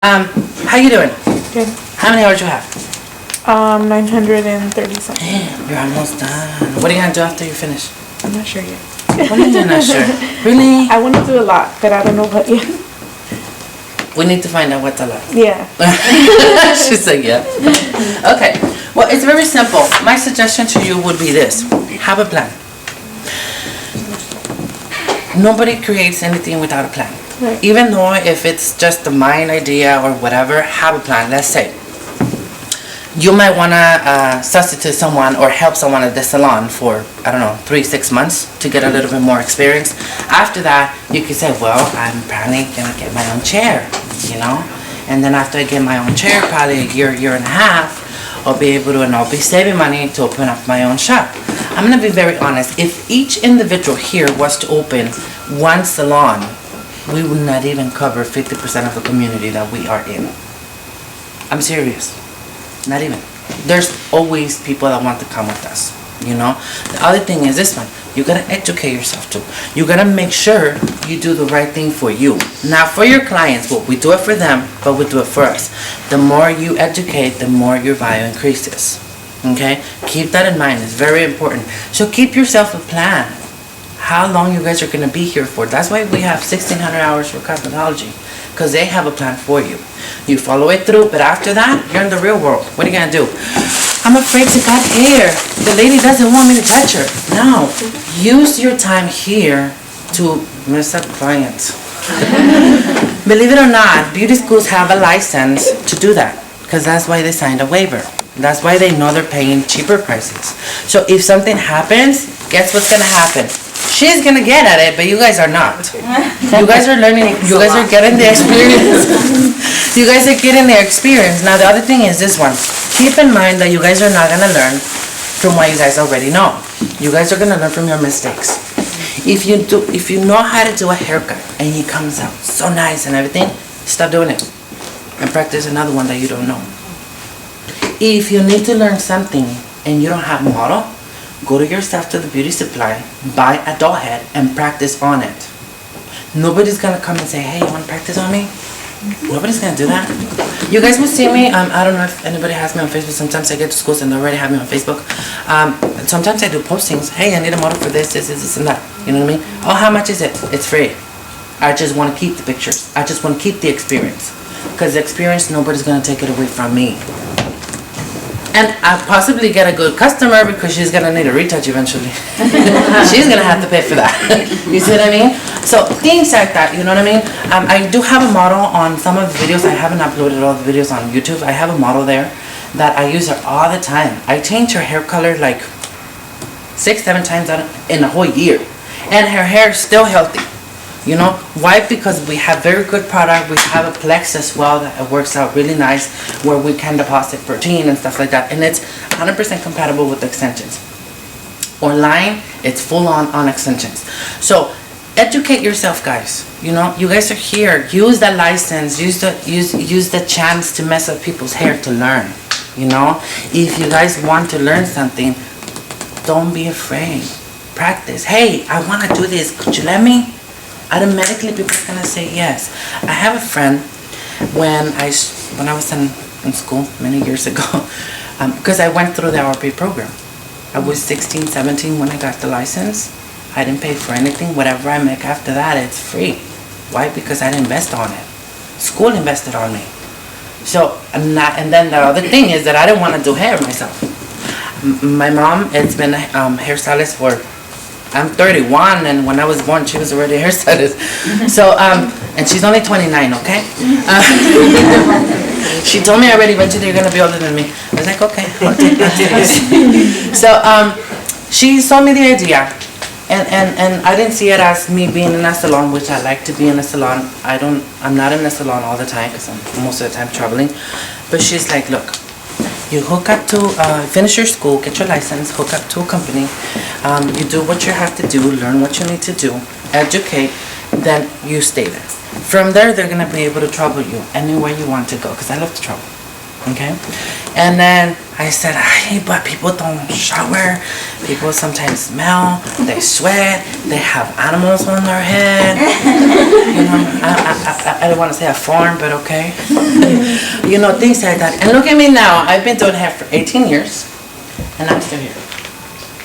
How you doing? Good. How many hours you have? 930 something. Damn, you're almost done. What are you gonna do after you finish? I'm not sure yet. What are you not sure? Really? I want to do a lot, but I don't know what yet. We need to find out what's a lot. Yeah. She said yeah. Okay. Well, it's very simple. My suggestion to you would be this. Have a plan. Nobody creates anything without a plan. Right. Even though if it's just a mind idea or whatever, have a plan. Let's say you might want to substitute someone or help someone at the salon for, I don't know, 3-6 months to get a little bit more experience. After that, you can say, well, I'm probably going to get my own chair, you know? And then after I get my own chair, probably a year and a half, I'll be able to, and I'll be saving money to open up my own shop. I'm going to be very honest. If each individual here was to open one salon, we would not even cover 50% of the community that we are in. I'm serious. Not even. There's always people that want to come with us, you know? The other thing is this one. You gotta educate yourself too. You gotta make sure you do the right thing for you. Not for your clients, well, we do it for them, but we do it for us. The more you educate, the more your value increases. Okay? Keep that in mind. It's very important. So keep yourself a plan. How long you guys are going to be here for. That's why we have 1,600 hours for cosmetology, because they have a plan for you. You follow it through, but after that, you're in the real world. What are you going to do? I'm afraid to cut hair. The lady doesn't want me to touch her. No. Use your time here to mess up clients. Believe it or not, beauty schools have a license to do that, because that's why they signed a waiver. That's why they know they're paying cheaper prices. So if something happens, guess what's going to happen? She's going to get at it, but you guys are not. You guys are learning, you guys are getting the experience. You guys are getting the experience. Now the other thing is this one. Keep in mind that you guys are not going to learn from what you guys already know. You guys are going to learn from your mistakes. If you know how to do a haircut and it comes out so nice and everything, stop doing it and practice another one that you don't know. If you need to learn something and you don't have a model, go to yourself to the beauty supply, buy a doll head, and practice on it. Nobody's gonna come and say, hey, you wanna practice on me? Nobody's gonna do that. You guys will see me, I don't know if anybody has me on Facebook. Sometimes I get to schools and they already have me on Facebook. Sometimes I do postings, hey, I need a model for this, and that. You know what I mean? Oh, how much is it? It's free. I just wanna keep the pictures. I just wanna keep the experience. Because the experience, nobody's gonna take it away from me. And I'll possibly get a good customer because she's going to need a retouch eventually. She's going to have to pay for that. You see what I mean? So things like that, you know what I mean? I do have a model on some of the videos. I haven't uploaded all the videos on YouTube. I have a model there that I use her all the time. I change her hair color like 6-7 times in a whole year. And her hair is still healthy. You know why? Because we have very good product. We have a plex as well that works out really nice, where we can deposit protein and stuff like that, and it's 100% compatible with extensions. Online, it's full on extensions. So educate yourself, guys. You know, you guys are here. Use the license. Use the chance to mess up people's hair to learn. You know, if you guys want to learn something, don't be afraid. Practice. Hey, I want to do this. Could you let me? Automatically people are gonna say yes. I have a friend when I was in school many years ago, because I went through the RP program. I was 16, 17 when I got the license. I didn't pay for anything. Whatever I make after that, it's free. Why? Because I didn't invest on it. School invested on me. So, and then the other thing is that I didn't want to do hair myself. My mom has been a hairstylist for, I'm 31, and when I was born, she was already a hairstylist. So, and she's only 29, okay? She told me already, eventually you're gonna be older than me. I was like, okay, I'll take this. So, she sold me the idea, and I didn't see it as me being in a salon, which I like to be in a salon. I'm not in a salon all the time, because I'm most of the time traveling. But she's like, look, you hook up to, finish your school, get your license, hook up to a company, you do what you have to do, learn what you need to do, educate, then you stay there. From there, they're going to be able to travel you anywhere you want to go, because I love to travel. Okay? And then I said, hey, but people don't shower. People sometimes smell, they sweat, they have animals on their head. You know, I don't want to say a farm, but okay. You know, things like that. And look at me now. I've been doing hair for 18 years, and I'm still here.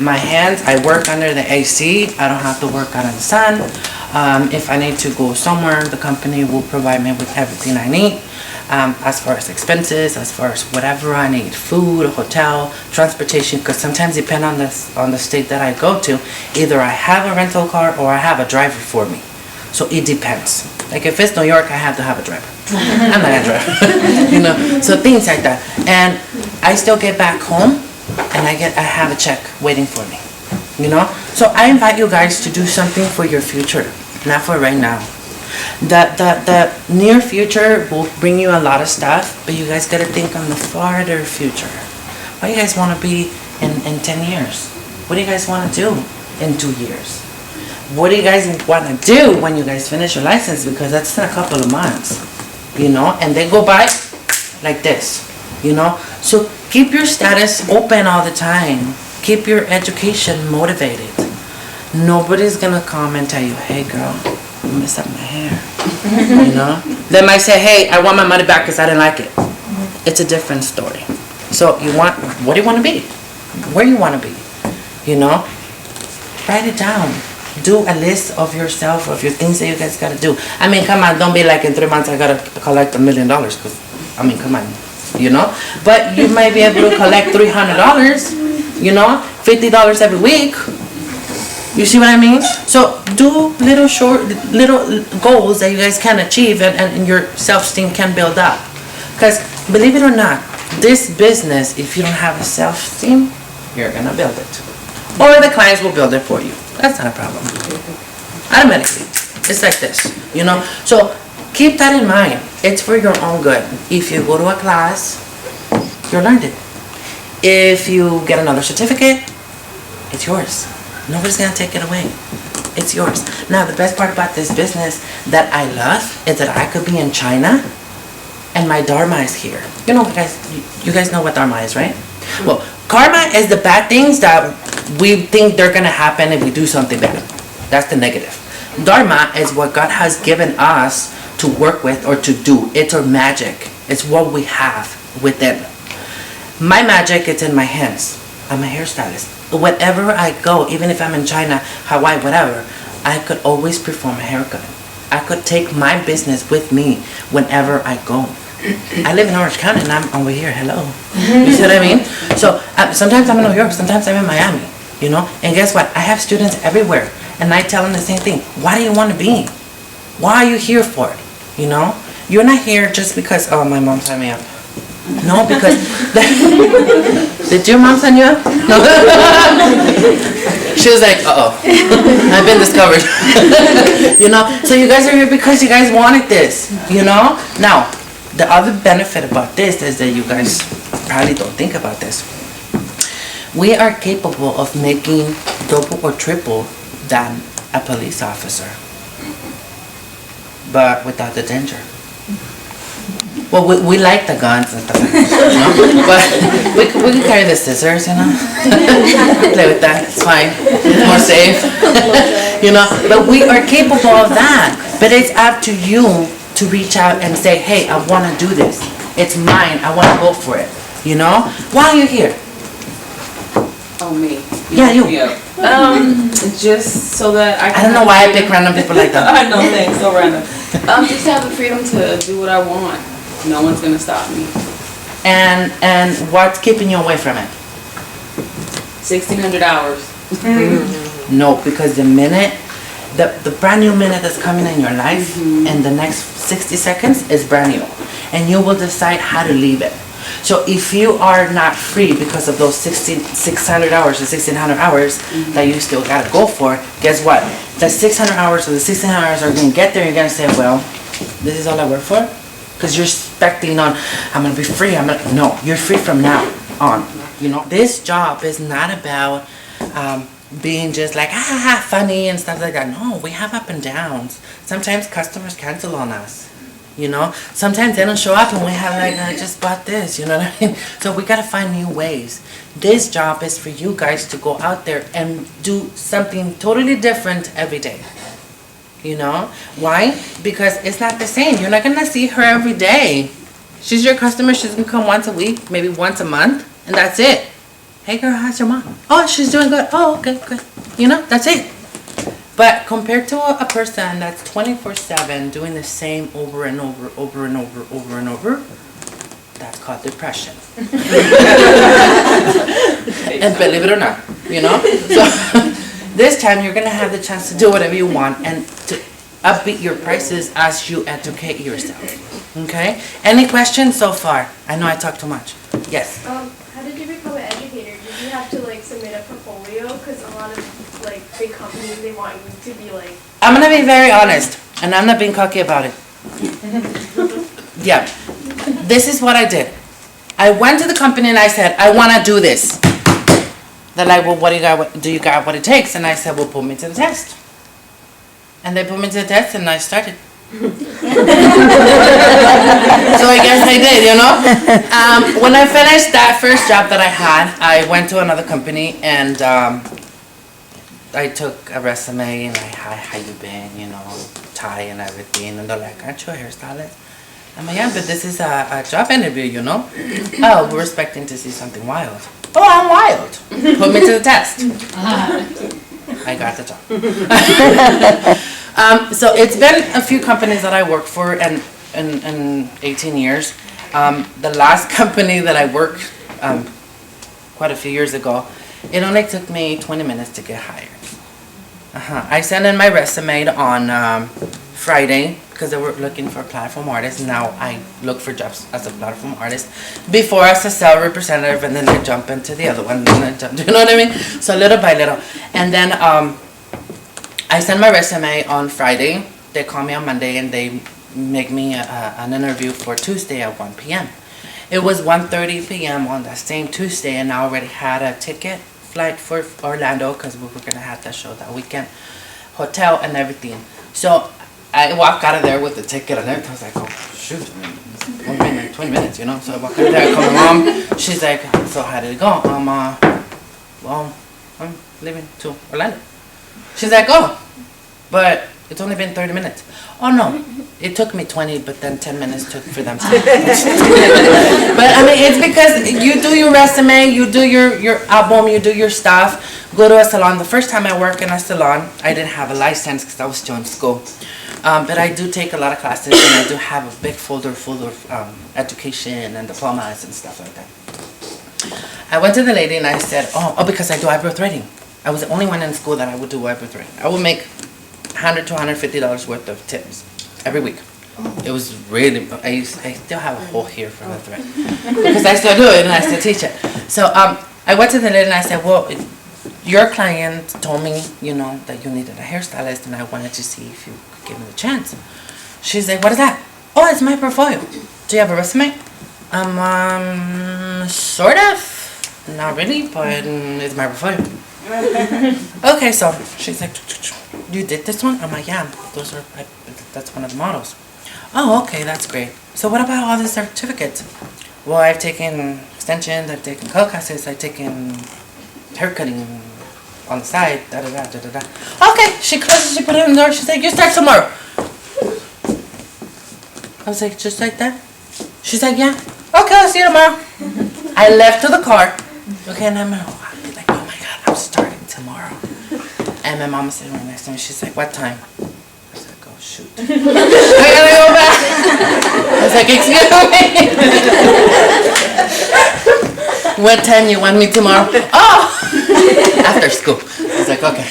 My hands, I work under the AC. I don't have to work out in the sun. If I need to go somewhere, the company will provide me with everything I need. As far as expenses, as far as whatever I need, food, hotel, transportation, because sometimes depending on the state that I go to, either I have a rental car or I have a driver for me. So it depends. Like if it's New York, I have to have a driver. I'm not gonna drive. You know, so things like that. And I still get back home and I have a check waiting for me. You know? So I invite you guys to do something for your future, not for right now. The near future will bring you a lot of stuff, but you guys gotta think on the farther future. What do you guys want to be in 10 years? What do you guys want to do in 2 years? What do you guys want to do when you guys finish your license? Because that's in a couple of months, you know, and they go by like this, you know. So keep your status open all the time. Keep your education motivated. Nobody's gonna come and tell you, hey girl, you messed up my hair. You know? They might say, hey, I want my money back because I didn't like it. It's a different story. So what do you want to be? Where you want to be? You know? Write it down. Do a list of yourself, of your things that you guys got to do. I mean, come on, don't be like in 3 months I got to collect $1 million. Because, I mean, come on. You know? But you might be able to collect $300, you know? $50 every week. You see what I mean? So do little goals that you guys can achieve and your self-esteem can build up. Because believe it or not, this business, if you don't have a self-esteem, you're going to build it. Or the clients will build it for you. That's not a problem. Automatically. It's like this, you know? So keep that in mind. It's for your own good. If you go to a class, you learned it. If you get another certificate, it's yours. Nobody's gonna take it away. It's yours. Now, the best part about this business that I love is that I could be in China and my dharma is here. You know, you guys know what dharma is, right? Well, karma is the bad things that we think they're gonna happen if we do something bad. That's the negative. Dharma is what God has given us to work with or to do. It's our magic. It's what we have within. My magic is in my hands. I'm a hairstylist. Wherever I go, even if I'm in China, Hawaii, whatever, I could always perform a haircut. I could take my business with me whenever I go. I live in Orange County and I'm over here. Hello. You see what I mean? So sometimes I'm in New York, sometimes I'm in Miami, you know? And guess what? I have students everywhere. And I tell them the same thing. Why do you want to be? Why are you here for it? You know? You're not here just because, oh, my mom signed me up. No, because did your mom send you up? No. She was like, uh-oh, I've been discovered. You know, so you guys are here because you guys wanted this, you know? Now, the other benefit about this is that you guys probably don't think about this. We are capable of making double or triple than a police officer, but without the danger. Well, we like the guns and stuff like that, you know? But we can carry the scissors, you know? Play with that, it's fine. It's more safe. You know? But we are capable of that. But it's up to you to reach out and say, hey, I want to do this. It's mine. I want to go for it. You know? Why are you here? Oh, me? Yeah, you. Just so that I don't know why I pick random people like that. I know, thanks, so random. Just have the freedom to do what I want. No one's gonna stop me. And what's keeping you away from it? 1,600 hours. No, because the minute, the brand new minute that's coming in your life, and the next 60 seconds is brand new. And you will decide how to leave it. So if you are not free because of those 600 hours or 1,600 hours that you still gotta go for, guess what? The 600 hours or the 1,600 hours are gonna get there, you're gonna say, well, this is all I work for? Because you're expecting on, I'm gonna be free, no, you're free from now on. You know, this job is not about being just like, funny and stuff like that. No, we have up and downs. Sometimes customers cancel on us. You know, sometimes they don't show up and we have like, I just bought this, you know what I mean? So we gotta find new ways. This job is for you guys to go out there and do something totally different every day. You know, why? Because it's not the same. You're not gonna see her every day. She's your customer. She's gonna come once a week, maybe once a month, and that's it. Hey girl, how's your mom? Oh, she's doing good. Oh, okay, good. You know, that's it. But compared to a person that's 24/7 doing the same over and over, over and over, over and over, that's called depression. And believe it or not, you know? So this time you're gonna have the chance to do whatever you want and to upbeat your prices as you educate yourself. Okay? Any questions so far? I know I talk too much. Yes. How did you become an educator? Did you have to like submit a portfolio? Because a lot of like big companies, they want you to be like. I'm gonna be very honest, and I'm not being cocky about it. Yeah, this is what I did. I went to the company and I said, I want to do this. They're like, well, what do you got? Do you got what it takes? And I said, well, put me to the test. And they put me to the test, and I started. So I guess I did, you know. When I finished that first job that I had, I went to another company and I took a resume and how you been, you know, tie and everything, and they're like, aren't you a hairstylist? I'm like, yeah, but this is a job interview, you know. Oh, we're expecting to see something wild. Oh, I'm wild. Put me to the test. I got the job. So it's been a few companies that I worked for in 18 years. The last company that I worked quite a few years ago, it only took me 20 minutes to get hired. I sent in my resume on Friday because they were looking for a platform artist. Now I look for jobs as a platform artist. Before as a sales representative, and then I jump into the other one. And I jump, you know what I mean? So little by little. And then I sent my resume on Friday. They call me on Monday and they make me an interview for Tuesday at 1 p.m. It was 1:30 p.m. on that same Tuesday, and I already had a ticket flight for Orlando because we were going to have that show that weekend, hotel and everything. So I walked out of there with the ticket and everything. I was like, oh, shoot, I mean, 20 minutes, you know? So I walked out of there, I called my mom. She's like, so how did it go? Well, I'm leaving to Orlando. She's like, oh, but it's only been 30 minutes. Oh, no, it took me 20, but then 10 minutes took for them to. But, I mean, it's because you do your resume, you do your album, you do your stuff, go to a salon. The first time I worked in a salon, I didn't have a license because I was still in school. But I do take a lot of classes, and I do have a big folder full of education and diplomas and stuff like that. I went to the lady and I said, oh, because I do eyebrow threading. I was the only one in school that I would do eyebrow threading. I would make $100 to $150 worth of tips every week. It was really, I still have a hole here from the thread. Because I still do it and I still teach it. So I went to the lady and I said, well, your client told me, you know, that you needed a hairstylist and I wanted to see if you could give me the chance. She's like, what is that? Oh, it's my portfolio. Do you have a resume? Sort of. Not really, but it's my portfolio. Okay, so she's like, you did this one? I'm like, yeah, that's one of the models. Oh, okay, that's great. So what about all the certificates? Well, I've taken extensions, I've taken color classes, I've taken haircutting on the side, da-da-da. Okay, she closes, she put it in the door, she's like, you start tomorrow. I was like, just like that? She's like, yeah. Okay, I'll see you tomorrow. I left to the car. Okay, and I'm like, oh my God, I'm starting tomorrow. And my mom was sitting right next to me. She's like, what time? I was like, oh shoot. I gotta go back. I was like, excuse me. What time you want me tomorrow? Oh! After school. I was like, okay.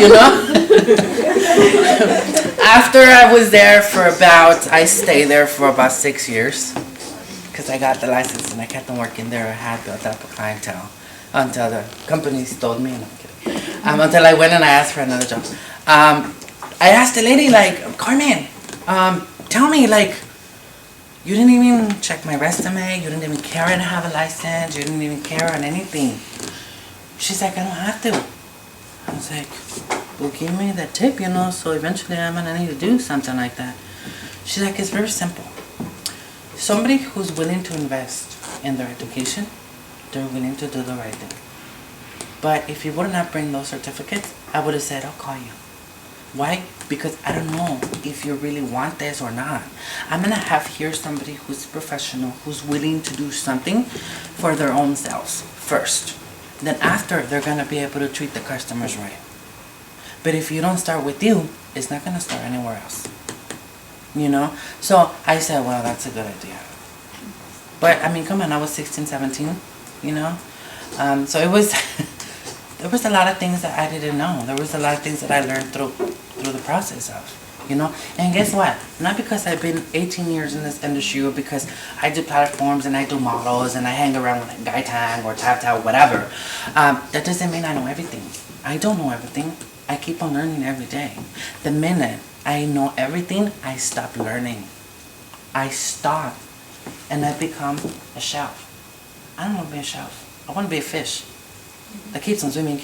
You know? After I was there I stayed there for about 6 years. Because I got the license and I kept on working there. I had built up a clientele until the company stole me. No, I'm kidding. Until I went and I asked for another job. I asked the lady, like, Carmen, tell me, like, you didn't even check my resume. You didn't even care to have a license. You didn't even care on anything. She's like, I don't have to. I was like, well, give me the tip, you know, so eventually I'm going to need to do something like that. She's like, it's very simple. Somebody who's willing to invest in their education, they're willing to do the right thing. But if you would not bring those certificates, I would have said, I'll call you. Why? Because I don't know if you really want this or not. I'm going to have here somebody who's professional, who's willing to do something for their own selves first. Then after, they're going to be able to treat the customers right. But if you don't start with you, it's not going to start anywhere else. You know? So I said, well, that's a good idea. But I mean, come on, I was 16, 17, you know? So it was, there was a lot of things that I didn't know. There was a lot of things that I learned through the process of, you know? And guess what? Not because I've been 18 years in this industry or because I do platforms and I do models and I hang around with like Guy Tang or Tap Tap, whatever. That doesn't mean I know everything. I don't know everything. I keep on learning every day. The minute I know everything, I stop learning. I stop and I become a shelf. I don't want to be a shelf. I want to be a fish that keeps on swimming,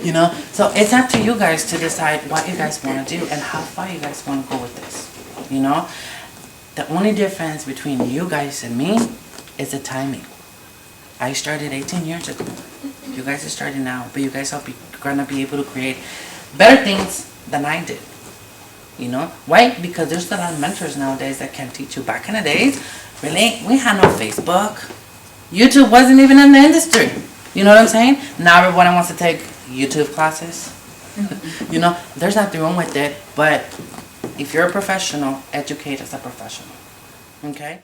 you know? So it's up to you guys to decide what you guys want to do and how far you guys want to go with this, you know? The only difference between you guys and me is the timing. I started 18 years ago. You guys are starting now, but you guys are going to be able to create better things than I did. You know? Why? Because there's a lot of mentors nowadays that can teach you. Back in the days, really, we had no Facebook. YouTube wasn't even in the industry. You know what I'm saying? Now everyone wants to take YouTube classes. You know, there's nothing wrong with it, but if you're a professional, educate as a professional. Okay?